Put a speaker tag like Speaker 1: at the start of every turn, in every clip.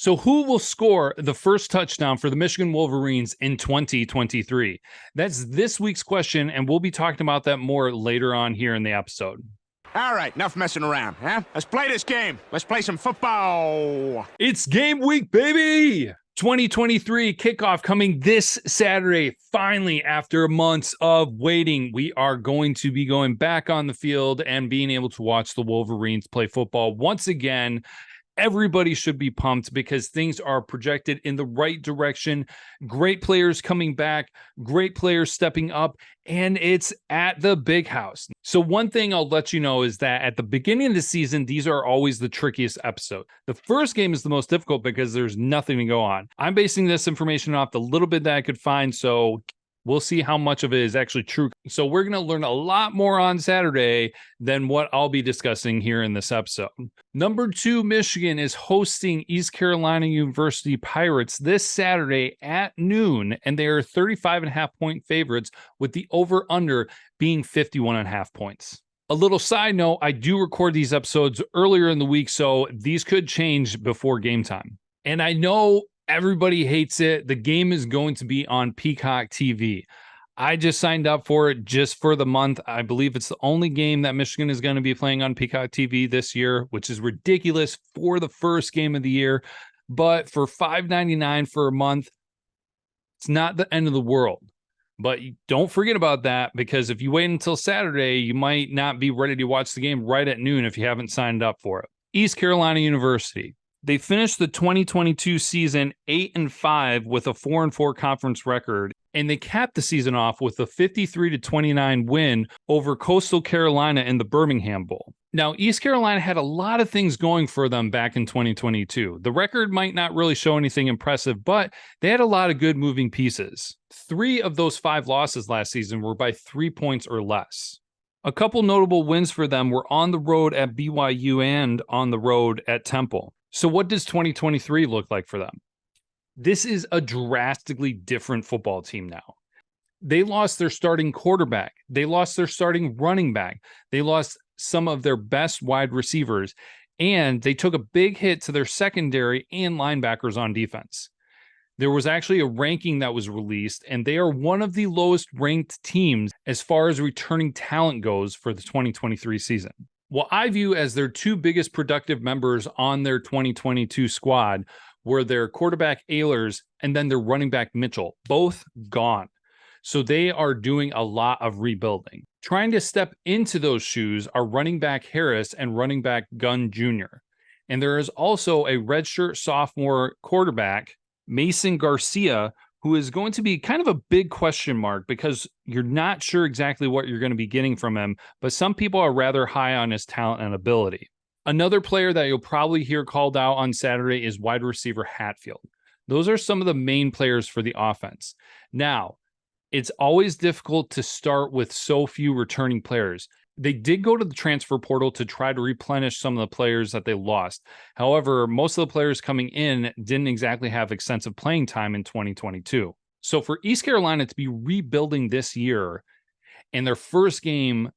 Speaker 1: So who will score the first touchdown for the Michigan Wolverines in 2023? That's this week's question, and we'll be talking about that more later on here in the episode.
Speaker 2: All right, enough messing around, huh? Let's play this game. Let's play some football.
Speaker 1: It's game week, baby! 2023 kickoff coming this Saturday. Finally, after months of waiting, we are going to be going back on the field and being able to watch the Wolverines play football once again. Everybody should be pumped because things are projected in the right direction. Great players coming back, great players stepping up, and it's at the big house. So one thing I'll let you know is that at the beginning of the season, these are always the trickiest episode. The first game is the most difficult because there's nothing to go on. I'm basing this information off the little bit that I could find, so we'll see how much of it is actually true. So we're going to learn a lot more on Saturday than what I'll be discussing here in this episode. Number 2, Michigan is hosting East Carolina University Pirates this Saturday at noon, and they are 35.5-point favorites with the over-under being 51.5 points. A little side note, I do record these episodes earlier in the week, so these could change before game time. And I know everybody hates it. The game is going to be on Peacock TV. I just signed up for it just for the month. I believe it's the only game that Michigan is going to be playing on Peacock TV this year, which is ridiculous for the first game of the year. But for $5.99 for a month, it's not the end of the world. But don't forget about that, because if you wait until Saturday, you might not be ready to watch the game right at noon if you haven't signed up for it. East Carolina University. They finished the 2022 season 8-5 with a 4-4 conference record, and they capped the season off with a 53-29 win over Coastal Carolina in the Birmingham Bowl. Now, East Carolina had a lot of things going for them back in 2022. The record might not really show anything impressive, but they had a lot of good moving pieces. 3 of those 5 losses last season were by 3 points or less. A couple notable wins for them were on the road at BYU and on the road at Temple. So what does 2023 look like for them? This is a drastically different football team now. They lost their starting quarterback. They lost their starting running back. They lost some of their best wide receivers, and they took a big hit to their secondary and linebackers on defense. There was actually a ranking that was released, and they are one of the lowest ranked teams as far as returning talent goes for the 2023 season. What I view as their 2 biggest productive members on their 2022 squad were their quarterback Ehlers and then their running back Mitchell, both gone. So they are doing a lot of rebuilding. Trying to step into those shoes are running back Harris and running back Gunn Jr. And there is also a redshirt sophomore quarterback, Mason Garcia, who is going to be kind of a big question mark because you're not sure exactly what you're going to be getting from him, but some people are rather high on his talent and ability. Another player that you'll probably hear called out on Saturday is wide receiver Hatfield. Those are some of the main players for the offense. Now, it's always difficult to start with so few returning players. They did go to the transfer portal to try to replenish some of the players that they lost. However, most of the players coming in didn't exactly have extensive playing time in 2022. So for East Carolina to be rebuilding this year, and their first game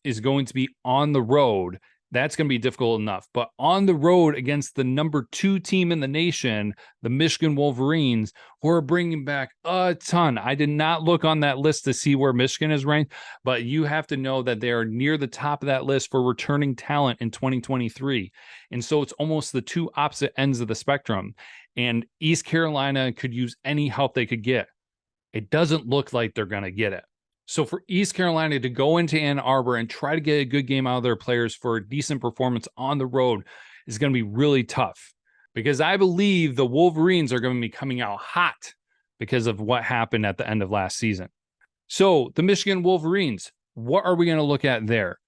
Speaker 1: is going to be on the road, that's going to be difficult enough. But on the road against the number 2 team in the nation, the Michigan Wolverines, who are bringing back a ton. I did not look on that list to see where Michigan is ranked, but you have to know that they are near the top of that list for returning talent in 2023. And so it's almost the 2 opposite ends of the spectrum. And East Carolina could use any help they could get. It doesn't look like they're going to get it. So for East Carolina to go into Ann Arbor and try to get a good game out of their players for a decent performance on the road is going to be really tough, because I believe the Wolverines are going to be coming out hot because of what happened at the end of last season. So the Michigan Wolverines, what are we going to look at there?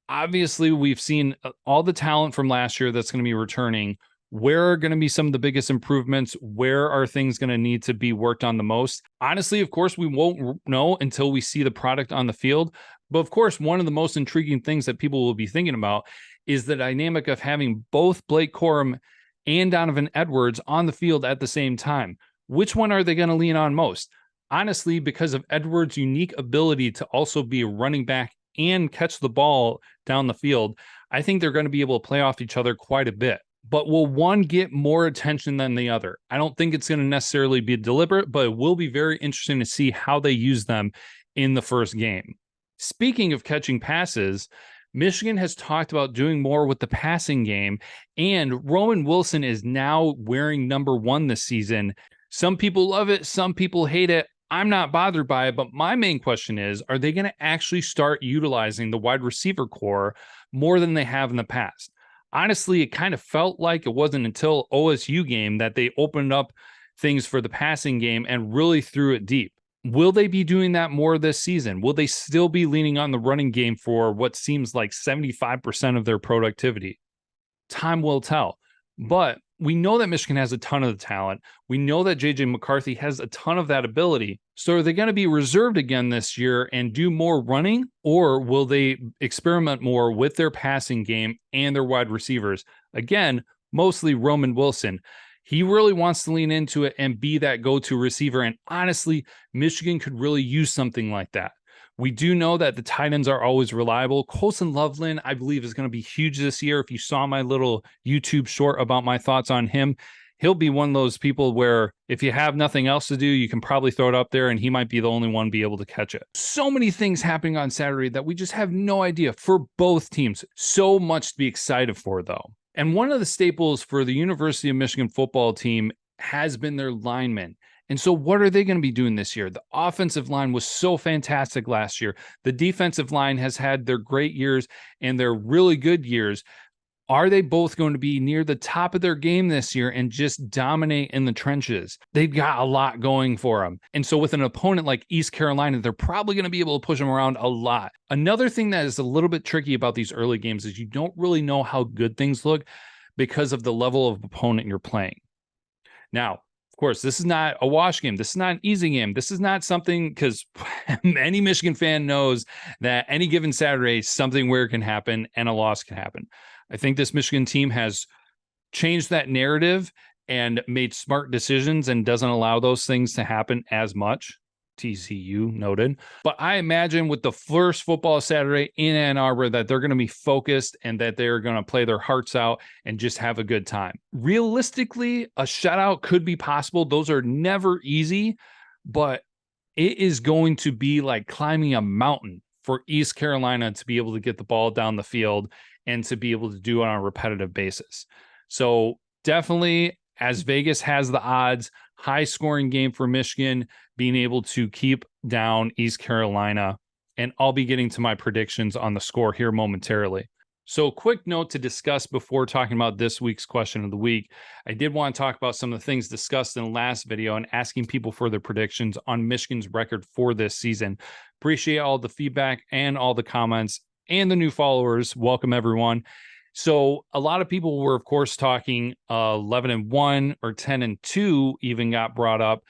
Speaker 1: Obviously, we've seen all the talent from last year that's going to be returning. Where are going to be some of the biggest improvements? Where are things going to need to be worked on the most? Honestly, of course, we won't know until we see the product on the field. But of course, one of the most intriguing things that people will be thinking about is the dynamic of having both Blake Corum and Donovan Edwards on the field at the same time. Which one are they going to lean on most? Honestly, because of Edwards' unique ability to also be a running back and catch the ball down the field, I think they're going to be able to play off each other quite a bit. but will one get more attention than the other? I don't think it's going to necessarily be deliberate, but it will be very interesting to see how they use them in the first game. Speaking of catching passes, Michigan has talked about doing more with the passing game, and Roman Wilson is now wearing number 1 this season. Some people love it, some people hate it. I'm not bothered by it, but my main question is, are they going to actually start utilizing the wide receiver core more than they have in the past? Honestly, it kind of felt like it wasn't until OSU game that they opened up things for the passing game and really threw it deep. Will they be doing that more this season? Will they still be leaning on the running game for what seems like 75% of their productivity? Time will tell. But we know that Michigan has a ton of the talent. We know that JJ McCarthy has a ton of that ability. So are they going to be reserved again this year and do more running, or will they experiment more with their passing game and their wide receivers? Again, mostly Roman Wilson. He really wants to lean into it and be that go-to receiver. And honestly, Michigan could really use something like that. We do know that the tight ends are always reliable. Colson Loveland, I believe, is going to be huge this year. If you saw my little YouTube short about my thoughts on him, he'll be one of those people where if you have nothing else to do, you can probably throw it up there and he might be the only one be able to catch it. So many things happening on Saturday that we just have no idea for both teams. So much to be excited for, though. And one of the staples for the University of Michigan football team has been their linemen. And so what are they going to be doing this year? The offensive line was so fantastic last year. The defensive line has had their great years and their really good years. Are they both going to be near the top of their game this year and just dominate in the trenches? They've got a lot going for them. And so with an opponent like East Carolina, they're probably going to be able to push them around a lot. Another thing that is a little bit tricky about these early games is you don't really know how good things look because of the level of opponent you're playing. Now, of course, this is not a wash game. This is not an easy game. This is not something, because any Michigan fan knows that any given Saturday, something weird can happen and a loss can happen. I think this Michigan team has changed that narrative and made smart decisions and doesn't allow those things to happen as much. TCU noted. But I imagine with the first football Saturday in Ann Arbor that they're going to be focused and that they're going to play their hearts out and just have a good time. Realistically, a shutout could be possible. Those are never easy, but it is going to be like climbing a mountain for East Carolina to be able to get the ball down the field and to be able to do it on a repetitive basis. So definitely, as Vegas has the odds, high scoring game for Michigan, being able to keep down East Carolina. And I'll be getting to my predictions on the score here momentarily. So quick note to discuss before talking about this week's question of the week. I did want to talk about some of the things discussed in the last video and asking people for their predictions on Michigan's record for this season. Appreciate all the feedback and all the comments and the new followers. Welcome, everyone. So a lot of people were, of course, talking 11-1 or 10-2 even got brought up.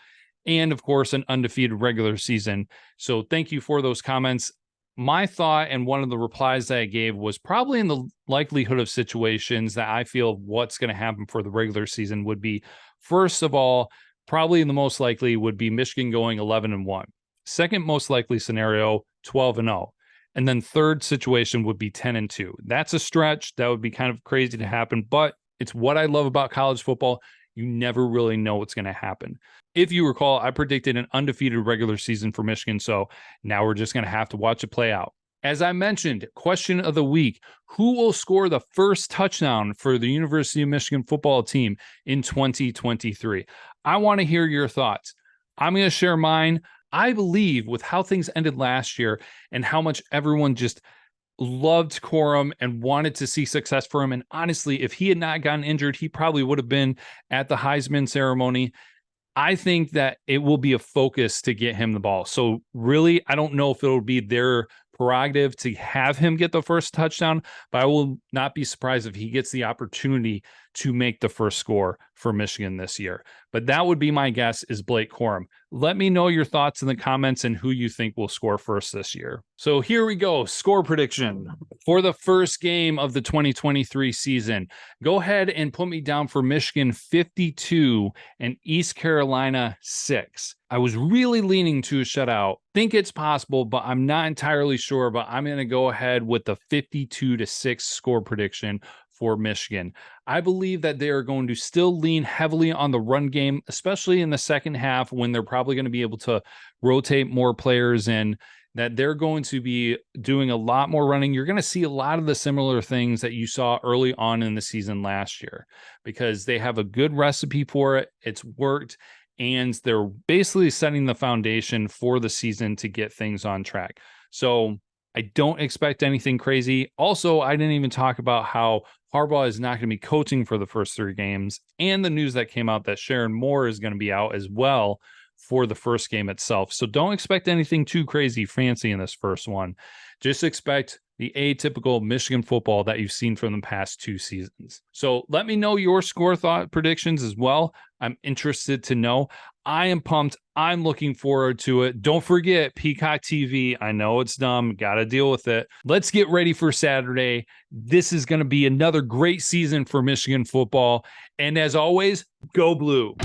Speaker 1: And of course, an undefeated regular season. So thank you for those comments. My thought and one of the replies that I gave was probably in the likelihood of situations that I feel what's going to happen for the regular season would be, first of all, probably the most likely would be Michigan going 11-1. Second most likely scenario, 12-0. And then third situation would be 10-2. That's a stretch. That would be kind of crazy to happen, but it's what I love about college football. You never really know what's going to happen. If you recall, I predicted an undefeated regular season for Michigan, so now we're just going to have to watch it play out. As I mentioned, question of the week, who will score the first touchdown for the University of Michigan football team in 2023? I want to hear your thoughts. I'm going to share mine. I believe with how things ended last year and how much everyone just loved Corum and wanted to see success for him. And honestly, if he had not gotten injured, he probably would have been at the Heisman ceremony. I think that it will be a focus to get him the ball. So really, I don't know if it'll be their prerogative to have him get the first touchdown, but I will not be surprised if he gets the opportunity to make the first score for Michigan this year. But that would be my guess is Blake Corum. Let me know your thoughts in the comments and who you think will score first this year. So here we go. Score prediction for the first game of the 2023 season. Go ahead and put me down for Michigan 52 and East Carolina 6. I was really leaning to a shutout. Think it's possible, but I'm not entirely sure. But I'm going to go ahead with the 52-6 score prediction for Michigan. I believe that they are going to still lean heavily on the run game, especially in the second half when they're probably going to be able to rotate more players in, that they're going to be doing a lot more running. You're going to see a lot of the similar things that you saw early on in the season last year because they have a good recipe for it. It's worked, and they're basically setting the foundation for the season to get things on track. So I don't expect anything crazy. Also, I didn't even talk about how Harbaugh is not going to be coaching for the first 3 games, and the news that came out that Sharon Moore is going to be out as well for the first game itself. So don't expect anything too crazy fancy in this first one. Just expect the atypical Michigan football that you've seen from the past 2 seasons. So let me know your score thought predictions as well. I'm interested to know. I am pumped. I'm looking forward to it. Don't forget Peacock TV. I know it's dumb. Got to deal with it. Let's get ready for Saturday. This is going to be another great season for Michigan football. And as always, go blue.